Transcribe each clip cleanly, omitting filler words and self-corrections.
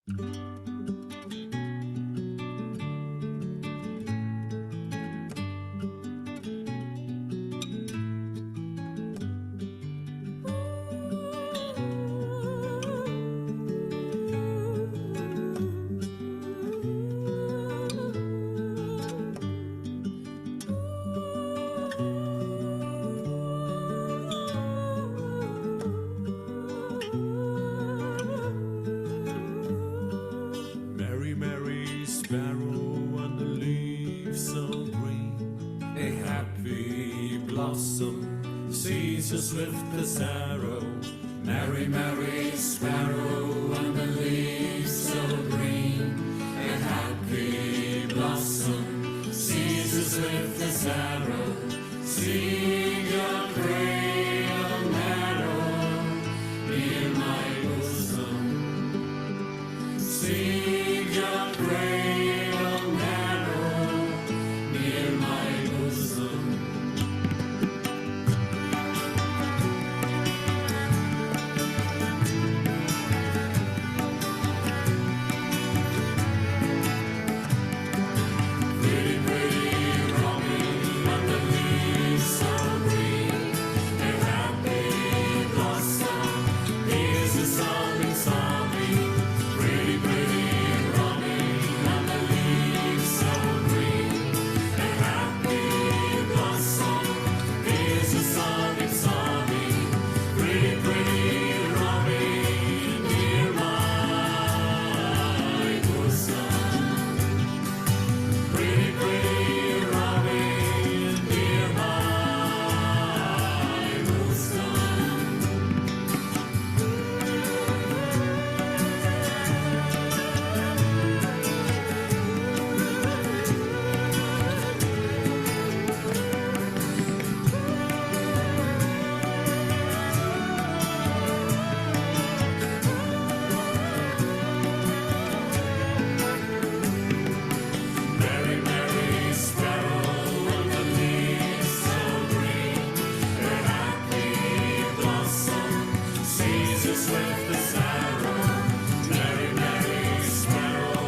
Mary, Mary, sparrow on the leaves so green, a happy blossom sees you swift as arrow. Mary, Mary, sparrow on the leaves so green, a happy blossom sees you swift as arrow. Sing your cradle narrow near my bosom. Sing your cradle narrow near my bosom. Pretty, pretty robin on the leaves so green, a happy blossom is a sobbing, sobbing. Pretty, pretty robin on the leaves so green, a happy blossom is a sobbing, sobbing. Pretty, pretty robin near my bosom. Pretty, pretty robin near my bosom. Mary, Mary, sparrow on the leaves so green, a happy blossom sees you swift as arrow. Mary, Mary, sparrow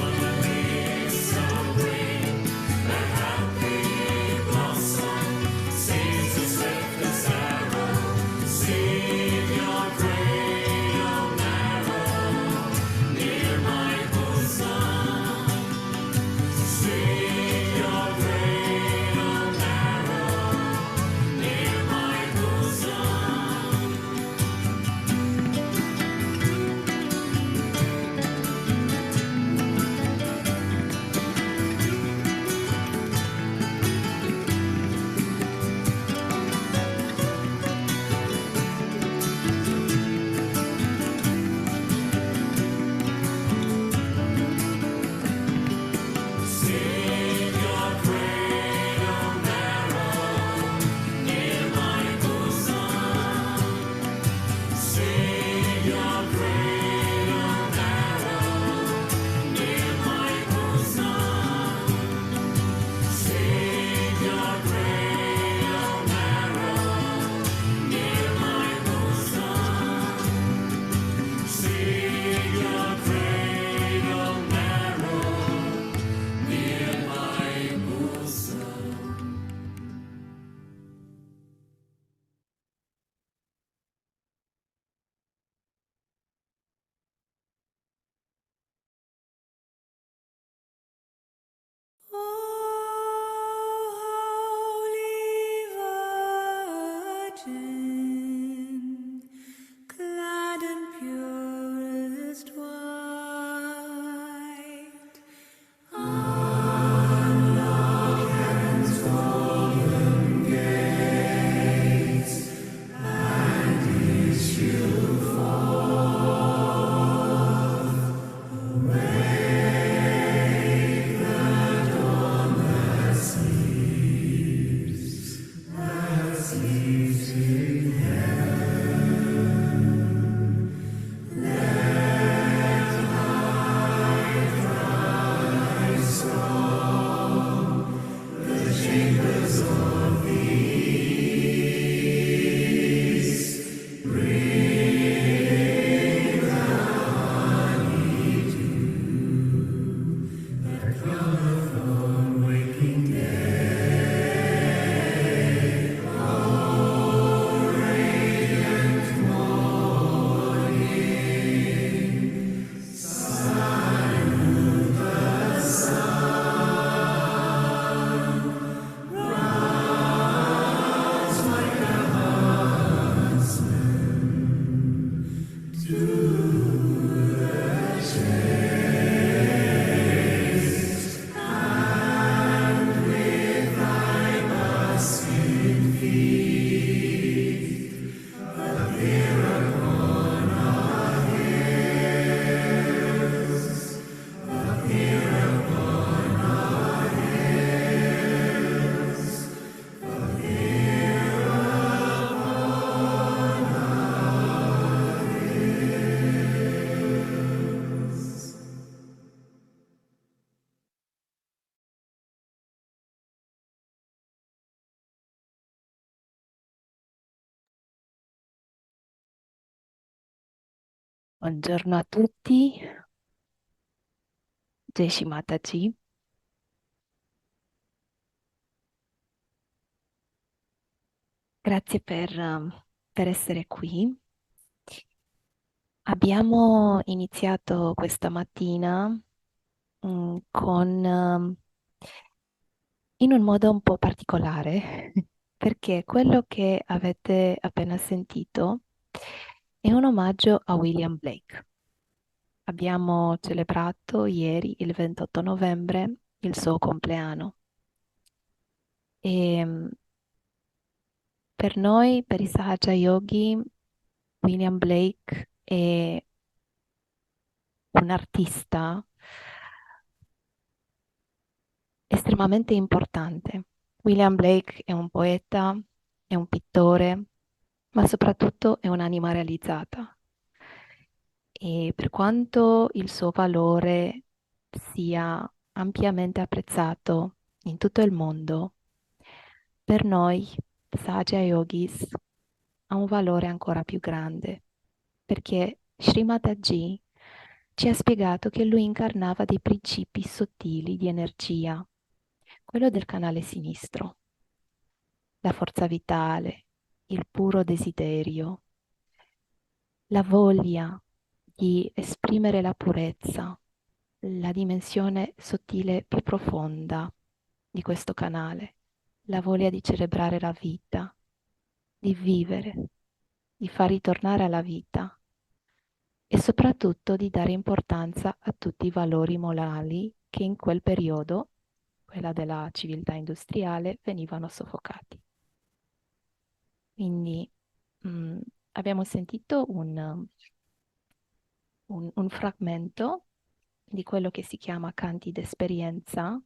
on the leaves so green, a happy blossom sees you swift as arrow. Sing your cradle narrow near my bosom. Sing your cradle narrow near my bosom. Buongiorno a tutti, Jai Shri Mataji. Grazie per essere qui. Abbiamo iniziato questa mattina in un modo un po' particolare, perché quello che avete appena sentito è un omaggio a William Blake. Abbiamo celebrato ieri, il 28 novembre, il suo compleanno. E per noi, per i Sahaja Yogi, William Blake è un artista estremamente importante. William Blake è un poeta, è un pittore, ma soprattutto è un'anima realizzata. E per quanto il suo valore sia ampiamente apprezzato in tutto il mondo, per noi, Sahaja Yogis, ha un valore ancora più grande, perché Srimataji ci ha spiegato che lui incarnava dei principi sottili di energia, quello del canale sinistro, la forza vitale, il puro desiderio, la voglia di esprimere la purezza, la dimensione sottile più profonda di questo canale, la voglia di celebrare la vita, di vivere, di far ritornare alla vita e soprattutto di dare importanza a tutti i valori morali che in quel periodo, quella della civiltà industriale, venivano soffocati. Quindi mh, abbiamo sentito un frammento di quello che si chiama Canti d'esperienza,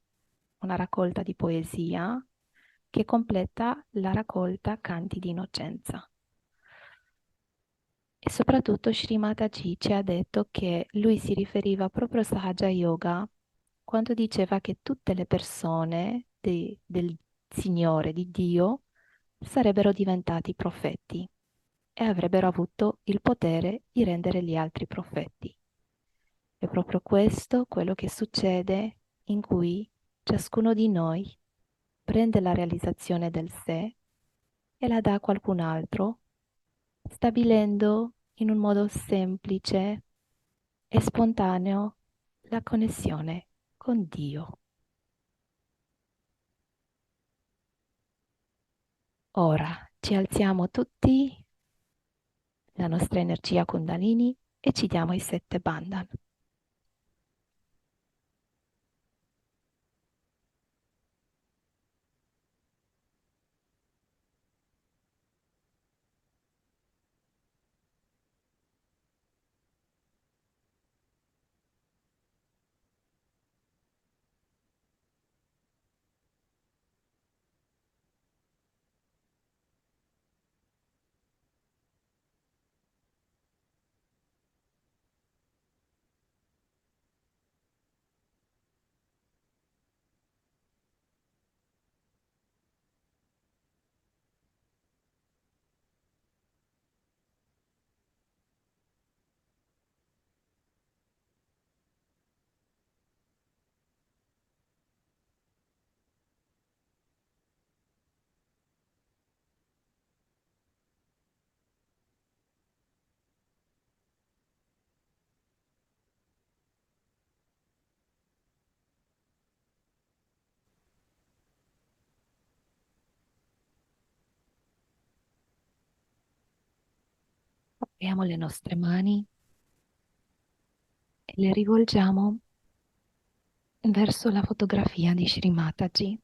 una raccolta di poesia che completa la raccolta Canti di innocenza. E soprattutto Sri Mataji ci ha detto che lui si riferiva proprio a Sahaja Yoga quando diceva che tutte le persone del Signore, di Dio, sarebbero diventati profeti e avrebbero avuto il potere di rendere gli altri profeti. È proprio questo quello che succede in cui ciascuno di noi prende la realizzazione del sé e la dà a qualcun altro, stabilendo in un modo semplice e spontaneo la connessione con Dio. Ora ci alziamo tutti, la nostra energia Kundalini, e ci diamo i 7 bandhan. Apriamo le nostre mani e le rivolgiamo verso la fotografia di Shri Mataji.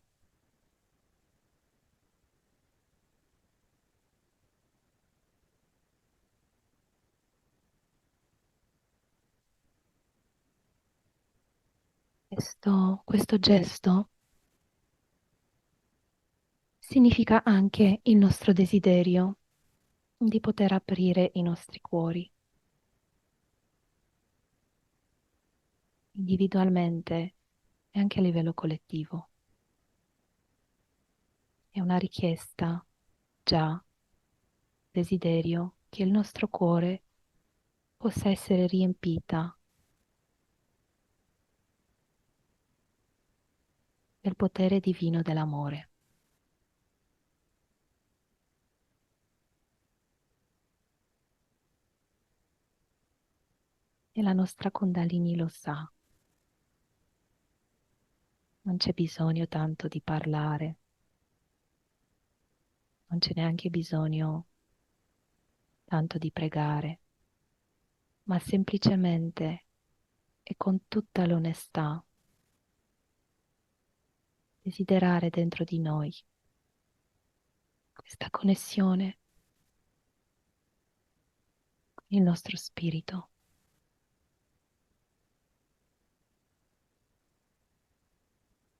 Questo gesto significa anche il nostro desiderio di poter aprire i nostri cuori individualmente e anche a livello collettivo. È una richiesta, già, desiderio che il nostro cuore possa essere riempita del potere divino dell'amore. E la nostra Kundalini lo sa, non c'è bisogno tanto di parlare, non c'è neanche bisogno tanto di pregare, ma semplicemente e con tutta l'onestà desiderare dentro di noi questa connessione con il nostro spirito,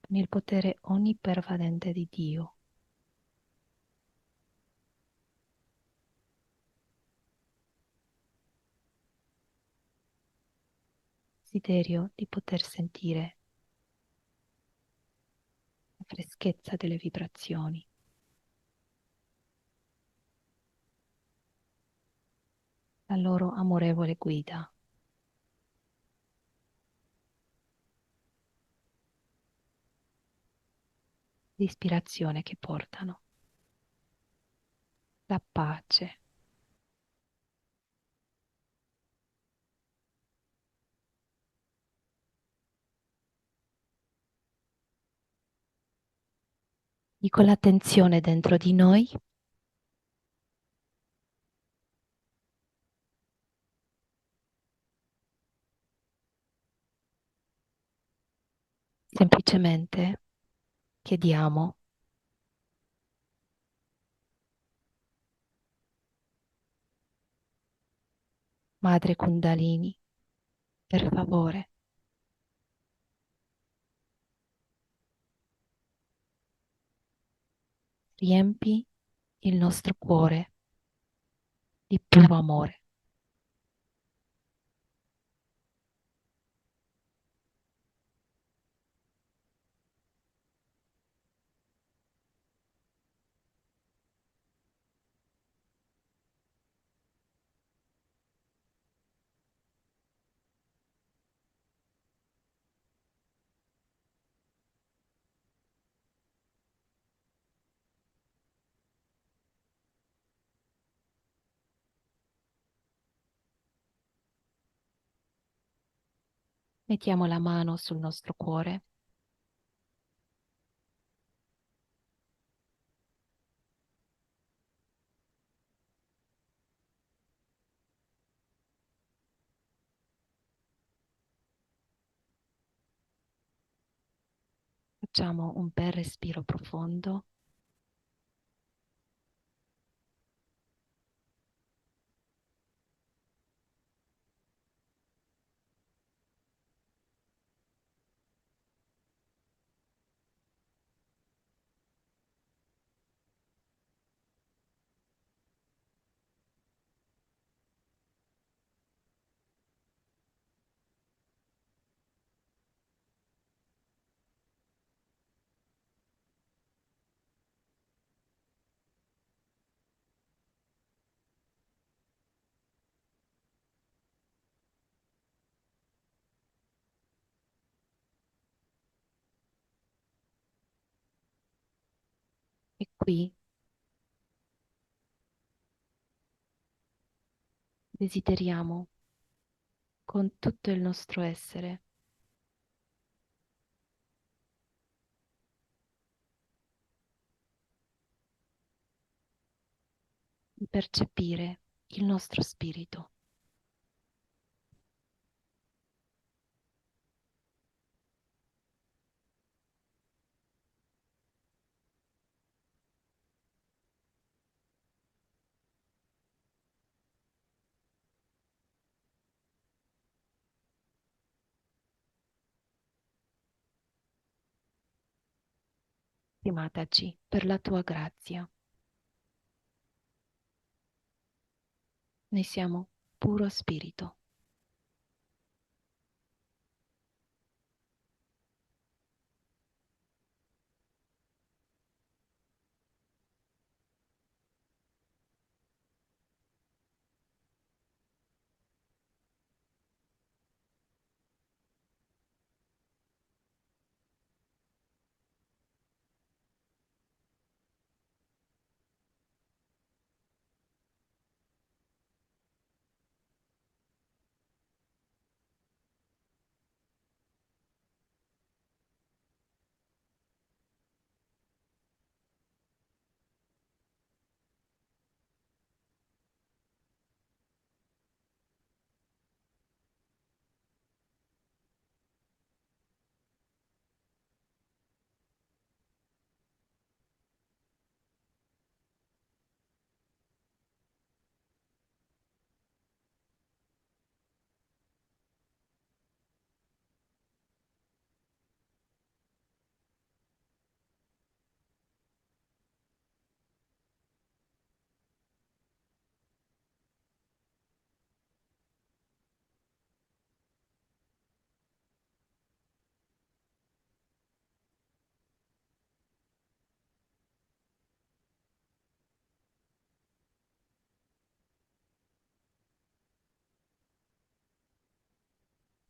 con il potere onnipervadente di Dio. Desiderio di poter sentire la freschezza delle vibrazioni, la loro amorevole guida. L'ispirazione che portano, la pace, di quell'attenzione dentro di noi, semplicemente chiediamo, Madre Kundalini, per favore, riempi il nostro cuore di puro amore. Mettiamo la mano sul nostro cuore, facciamo un bel respiro profondo e qui desideriamo con tutto il nostro essere di percepire il nostro spirito, Stimataci per la tua grazia. Noi siamo puro spirito.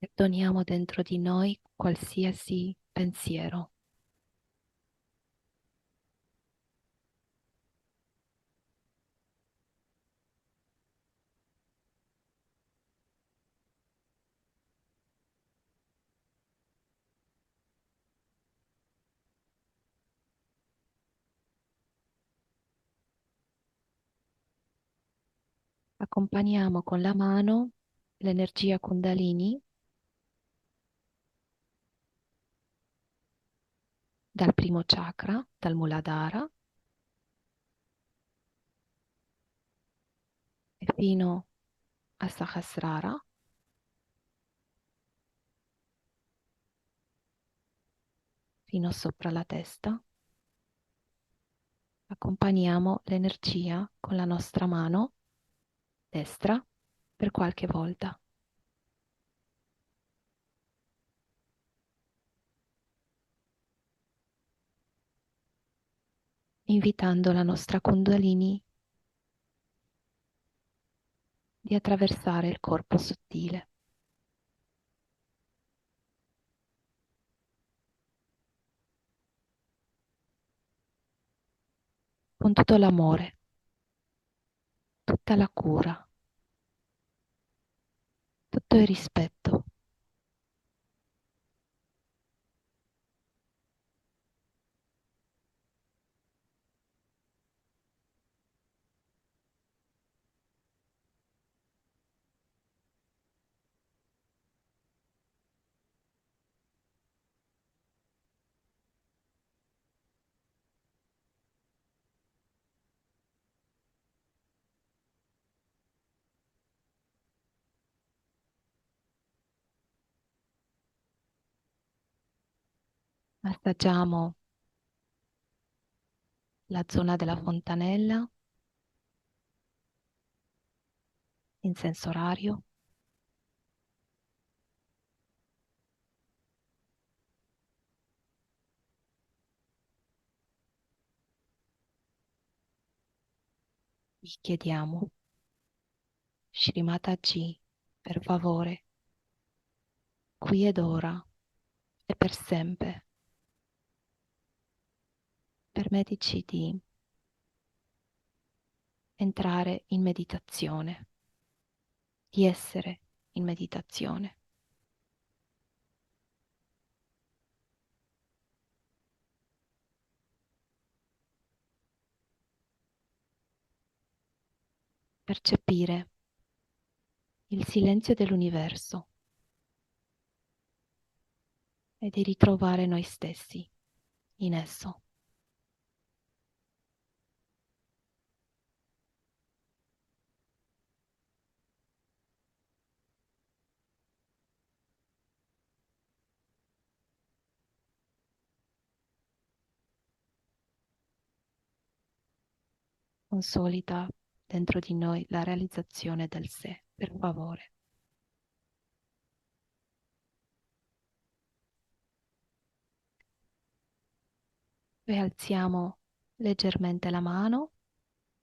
Perdoniamo dentro di noi qualsiasi pensiero. Accompagniamo con la mano l'energia Kundalini dal primo chakra, dal Muladhara, e fino a Sahasrara, fino sopra la testa. Accompagniamo l'energia con la nostra mano destra per qualche volta, invitando la nostra Kundalini di attraversare il corpo sottile con tutto l'amore, tutta la cura, tutto il rispetto. Massaggiamo la zona della fontanella in senso orario. Gli chiediamo, Shrimataji, per favore, qui ed ora e per sempre, permettici di entrare in meditazione, di essere in meditazione. Percepire il silenzio dell'universo e di ritrovare noi stessi in esso. consolida dentro di noi la realizzazione del sé, per favore. Poi alziamo leggermente la mano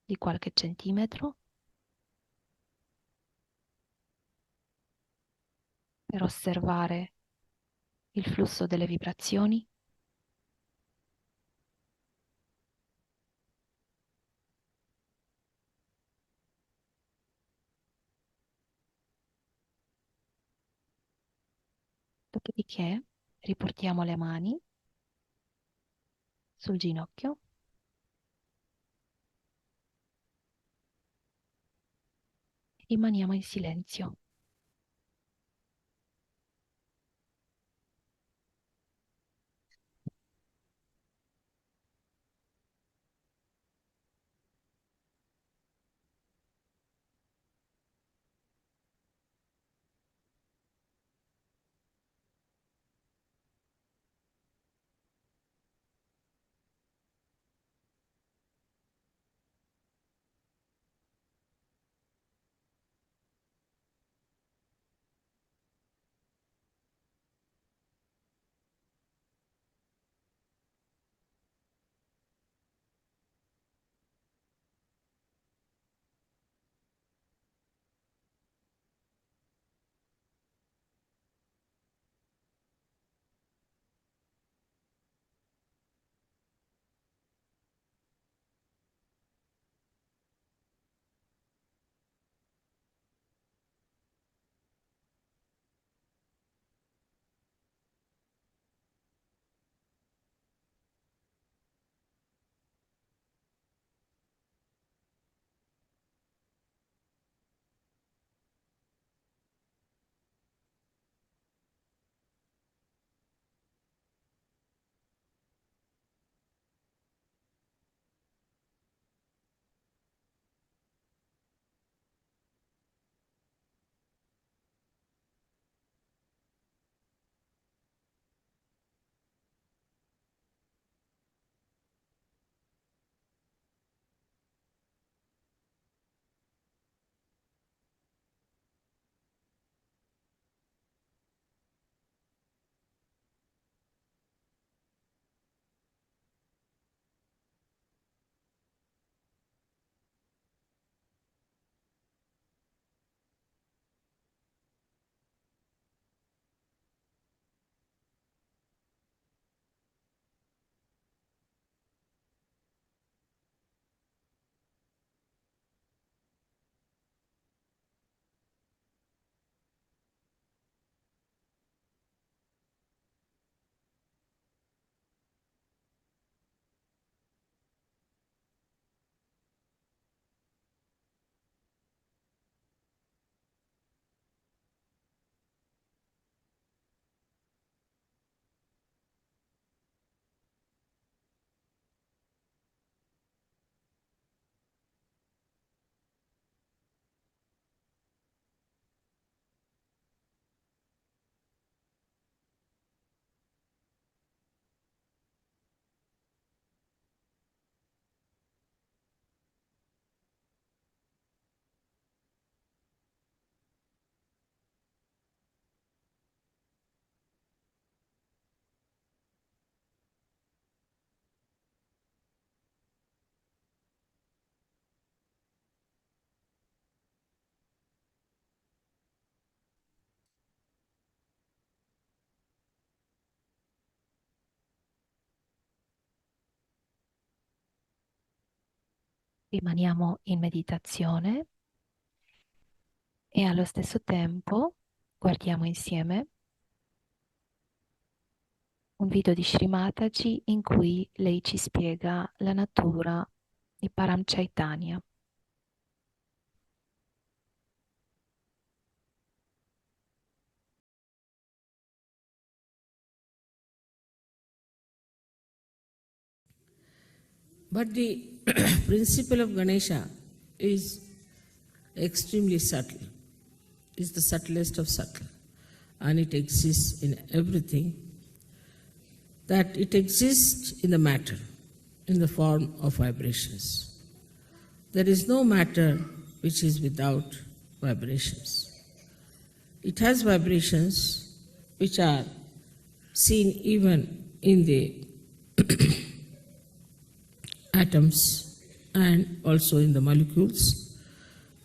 di qualche centimetro per osservare il flusso delle vibrazioni. Dopodiché riportiamo le mani sul ginocchio e rimaniamo in silenzio. Rimaniamo in meditazione e allo stesso tempo guardiamo insieme un video di Sri Mataji in cui lei ci spiega la natura di Param Chaitanya. But the principle of Ganesha is extremely subtle. It's the subtlest of subtle. And it exists in everything. That it exists in the matter, in the form of vibrations. there is no matter which is without vibrations. It has vibrations which are seen even in the atoms and also in the molecules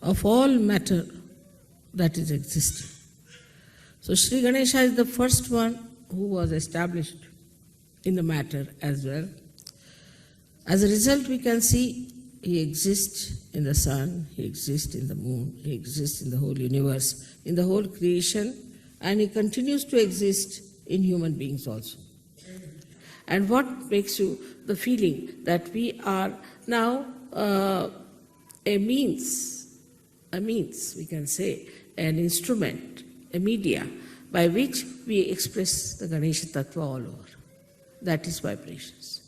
of all matter that is existing. So Sri Ganesha is the first one who was established in the matter as well. As a result, we can see he exists in the sun, he exists in the moon, he exists in the whole universe, in the whole creation, and he continues to exist in human beings also. And what makes you the feeling that we are now a means, we can say, an instrument, a media, by which we express the Ganesha Tattva all over. That is vibrations.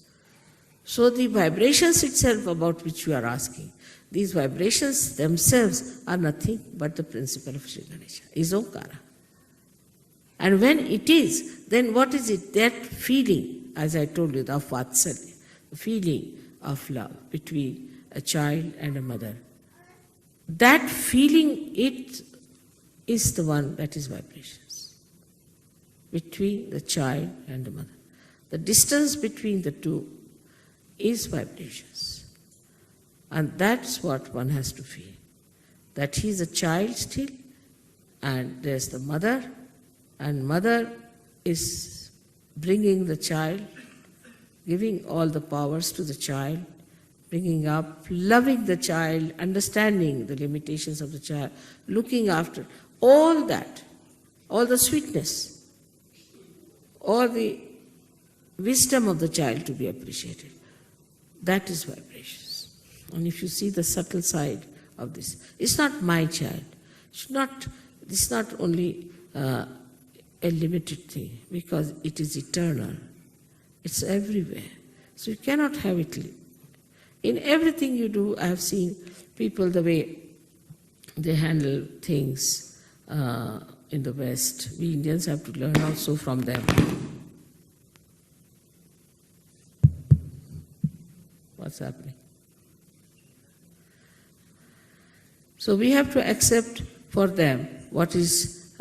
So the vibrations itself about which you are asking, these vibrations themselves are nothing but the principle of Sri Ganesha, is Omkara. And when it is, then what is it? That feeling, as I told you, the Vatsalya, the feeling of love between a child and a mother. That feeling, it is the one that is vibrations between the child and the mother. The distance between the two is vibrations. And that's what one has to feel. That he is a child still, and there's the mother, and mother is bringing the child, giving all the powers to the child, bringing up, loving the child, understanding the limitations of the child, looking after all that, all the sweetness, all the wisdom of the child to be appreciated. That is vibrations. And if you see the subtle side of this, it's not my child. It's not only a limited thing, because it is eternal. It's everywhere. So you cannot have it. In everything you do, I have seen people, the way they handle things in the West. We Indians have to learn also from them. What's happening? So we have to accept for them what is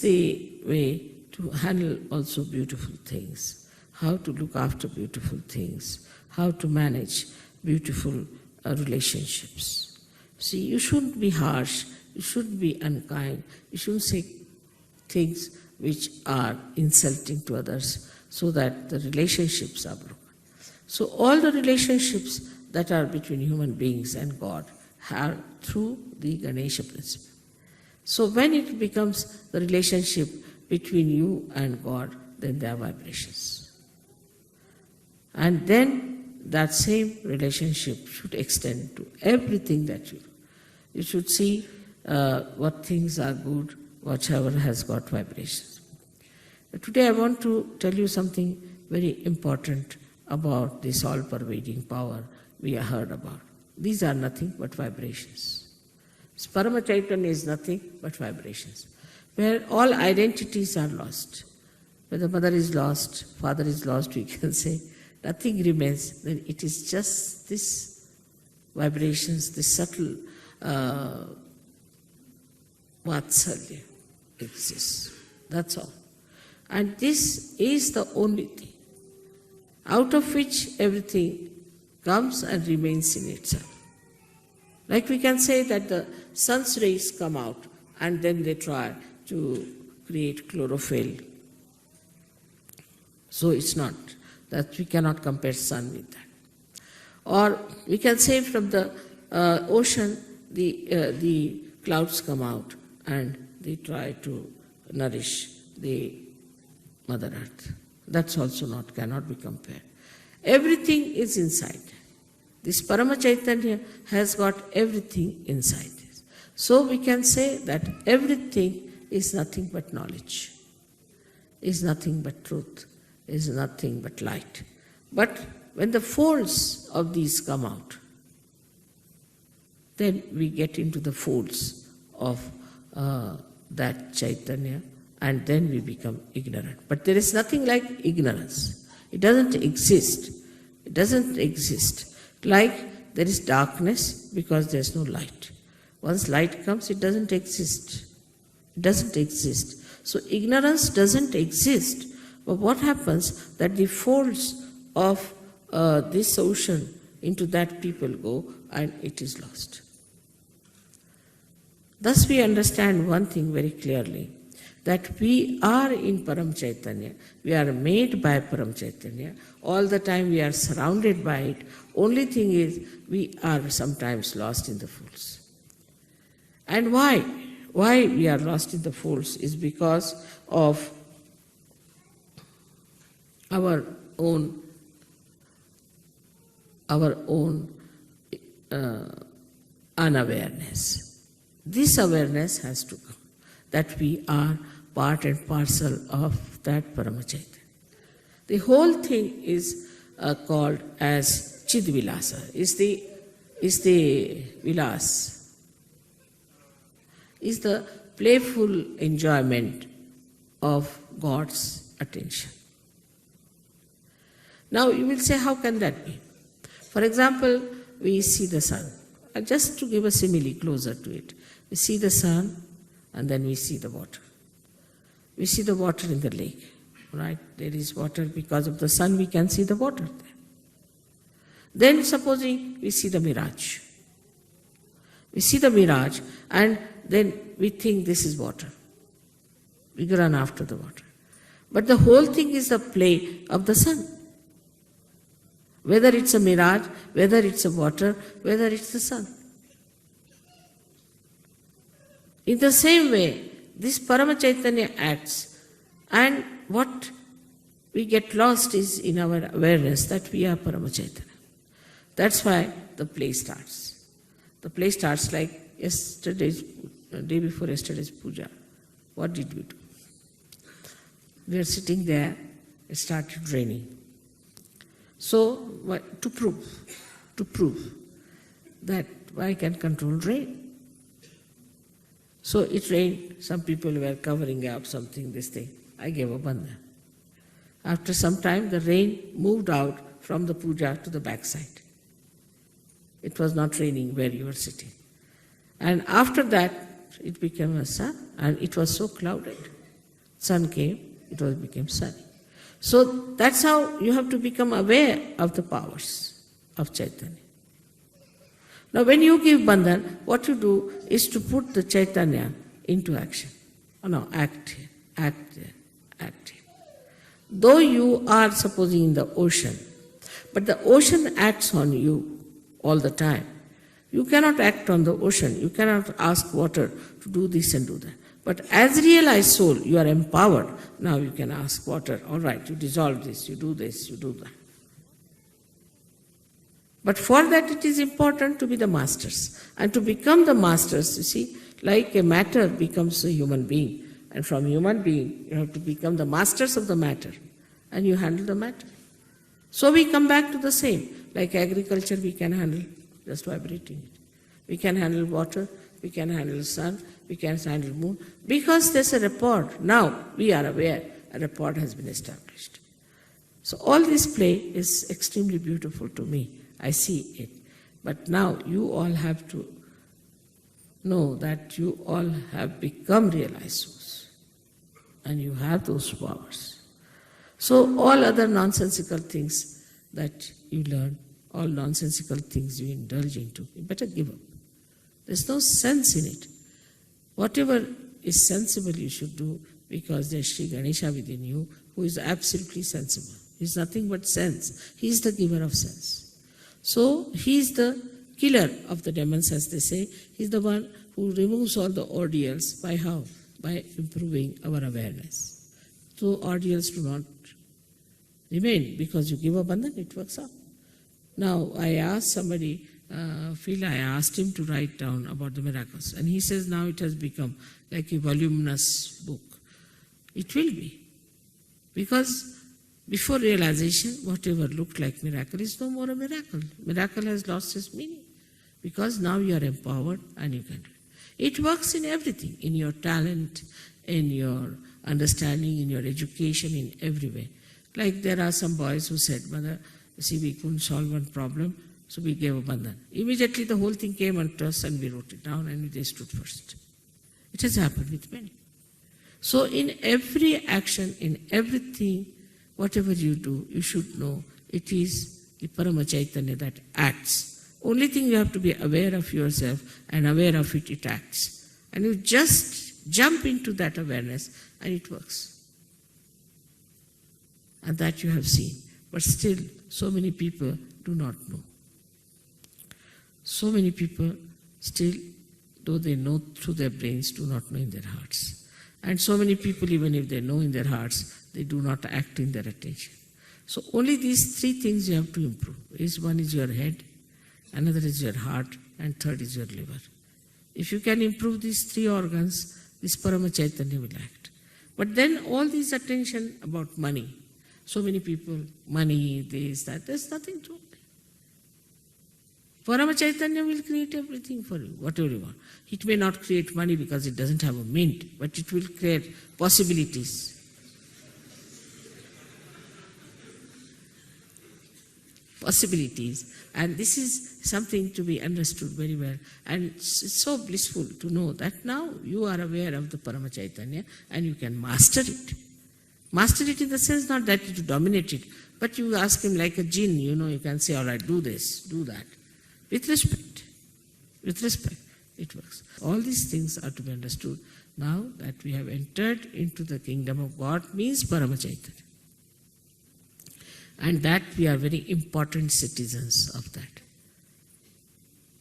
the way to handle also beautiful things, how to look after beautiful things, how to manage beautiful relationships. See, you shouldn't be harsh, you shouldn't be unkind, you shouldn't say things which are insulting to others so that the relationships are broken. So all the relationships that are between human beings and God are through the Ganesha principle. So when it becomes the relationship between you and God, then there are vibrations. And then that same relationship should extend to everything that you do. You should see what things are good, whatever has got vibrations. Today I want to tell you something very important about this all-pervading power we have heard about. These are nothing but vibrations. Parama Chaitanya is nothing but vibrations, where all identities are lost. When the mother is lost, father is lost, we can say, nothing remains, then it is just this vibrations, this subtle Vatsalya exists. That's all. And this is the only thing, out of which everything comes and remains in itself. Like we can say that the sun's rays come out and then they try to create chlorophyll. So it's not, that we cannot compare sun with that. Or we can say from the ocean, the clouds come out and they try to nourish the Mother Earth. That's also cannot be compared. Everything is inside. This Parama Chaitanya has got everything inside this. So we can say that everything is nothing but knowledge, is nothing but truth, is nothing but light. But when the folds of these come out, then we get into the folds of that Chaitanya, and then we become ignorant. But there is nothing like ignorance. It doesn't exist. It doesn't exist. Like there is darkness because there is no light. Once light comes, it doesn't exist. It doesn't exist. So ignorance doesn't exist. But what happens that the folds of this ocean, into that people go and it is lost. Thus we understand one thing very clearly, that we are in Param Chaitanya. We are made by Param Chaitanya. All the time we are surrounded by it. Only thing is we are sometimes lost in the folds. And why? Why we are lost in the folds is because of our own unawareness. This awareness has to come, that we are part and parcel of that Paramachaitanya. The whole thing is called as Chidvilasa, is the vilas, is the playful enjoyment of God's attention. Now you will say, how can that be? For example, we see the sun. Just to give a simile closer to it. We see the sun and then we see the water. We see the water in the lake, right? There is water because of the sun, we can see the water there. Then supposing we see the mirage. We see the mirage and then we think this is water. We run after the water. But the whole thing is the play of the sun. Whether it's a mirage, whether it's a water, whether it's the sun. In the same way, this Paramachaitanya acts, and what we get lost is in our awareness that we are Paramachaitanya. That's why the play starts. The play starts like day before yesterday's puja. What did we do? We are sitting there, it started raining. So, to prove that I can control rain. So it rained, some people were covering up something, this thing. I gave a bandhan. After some time, the rain moved out from the puja to the backside. It was not raining where you were sitting. And after that, it became a sun, and it was so clouded. Sun came, it became sunny. So that's how you have to become aware of the powers of Chaitanya. Now when you give bandhan, what you do is to put the Chaitanya into action. Act here. Though you are supposing in the ocean, but the ocean acts on you all the time. You cannot act on the ocean. You cannot ask water to do this and do that. But as realized soul, you are empowered. Now you can ask water, all right, you dissolve this, you do that. But for that it is important to be the masters. And to become the masters, you see, like a matter becomes a human being. And from human being, you have to become the masters of the matter. And you handle the matter. So we come back to the same. Like agriculture, we can handle just vibrating it. We can handle water, we can handle sun, we can handle moon, because there's a rapport. Now we are aware a rapport has been established. So all this play is extremely beautiful to me. I see it. But now you all have to know that you all have become realized souls. And you have those powers. So all other nonsensical things that you learn, all nonsensical things you indulge into, you better give up. There's no sense in it. Whatever is sensible you should do, because there's Sri Ganesha within you who is absolutely sensible. He's nothing but sense. He's the giver of sense. So he's the killer of the demons, as they say. He's the one who removes all the ordeals. By how? By improving our awareness. So ordeals do not remain, because you give up and then it works out. Now I asked somebody, Phil, I asked him to write down about the miracles, and he says now it has become like a voluminous book. It will be, because before realization, whatever looked like miracle is no more a miracle. Miracle has lost its meaning, because now you are empowered and you can do it. It works in everything, in your talent, in your understanding, in your education, in every way. Like there are some boys who said, Mother, see, we couldn't solve one problem. So we gave a bandhan. Immediately the whole thing came unto us and we wrote it down and they stood first. It has happened with many. So in every action, in everything, whatever you do, you should know it is the Parama Chaitanya that acts. Only thing you have to be aware of yourself and aware of it, it acts. And you just jump into that awareness and it works. And that you have seen. But still, so many people do not know. So many people still, though they know through their brains, do not know in their hearts. And so many people, even if they know in their hearts, they do not act in their attention. So only these three things you have to improve. One is your head, another is your heart, and third is your liver. If you can improve these three organs, this Parama Chaitanya will act. But then all this attention about money, so many people, money, this, that, there's nothing to it. Parama Chaitanya will create everything for you, whatever you want. It may not create money because it doesn't have a mint, but it will create possibilities. Possibilities. And this is something to be understood very well. And it's so blissful to know that now you are aware of the Parama Chaitanya and you can master it. Master it in the sense not that you dominate it, but you ask him like a jinn, you can say, all right, do this, do that. With respect. With respect, it works. All these things are to be understood. Now that we have entered into the kingdom of God means Parama Chaitanya. And that we are very important citizens of that.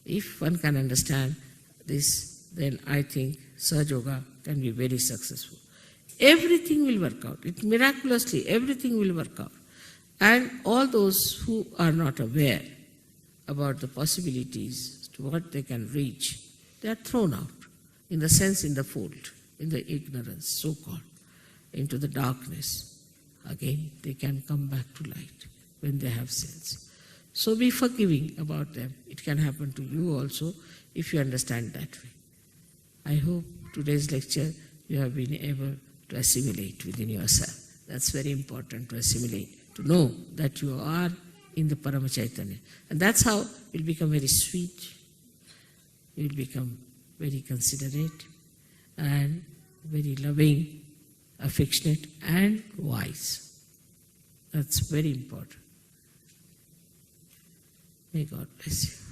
If one can understand this, then I think Sahaja Yoga can be very successful. Everything will work out. Miraculously, everything will work out. And all those who are not aware about the possibilities to what they can reach, they are thrown out, in the sense in the fold, in the ignorance, so-called, into the darkness. Again, they can come back to light when they have sense. So be forgiving about them. It can happen to you also if you understand that way. I hope today's lecture you have been able to assimilate within yourself. That's very important, to assimilate, to know that you are in the Parama Chaitanya. And that's how you'll become very sweet, you'll become very considerate and very loving, affectionate and wise. That's very important. May God bless you.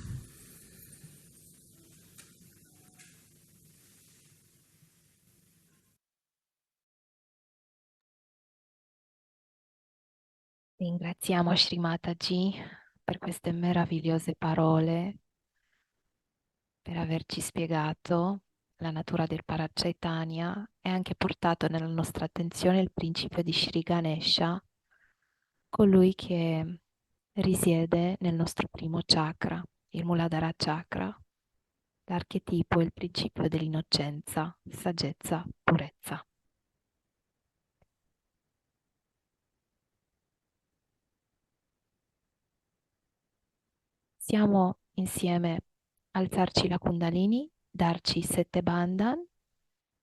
Ringraziamo Shri Mataji per queste meravigliose parole, per averci spiegato la natura del Parachaitanya e anche portato nella nostra attenzione il principio di Shri Ganesha, colui che risiede nel nostro primo chakra, il Muladhara Chakra, l'archetipo e il principio dell'innocenza, saggezza, purezza. Siamo insieme a alzarci la Kundalini, darci 7 bandhan,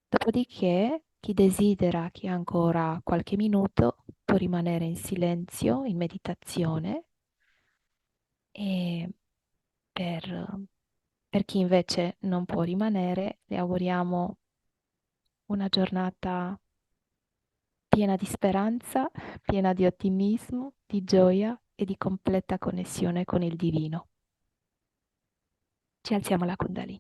dopodiché chi desidera, chi ha ancora qualche minuto, può rimanere in silenzio, in meditazione, e per chi invece non può rimanere, le auguriamo una giornata piena di speranza, piena di ottimismo, di gioia e di completa connessione con il divino. Ci alziamo la Kundalini.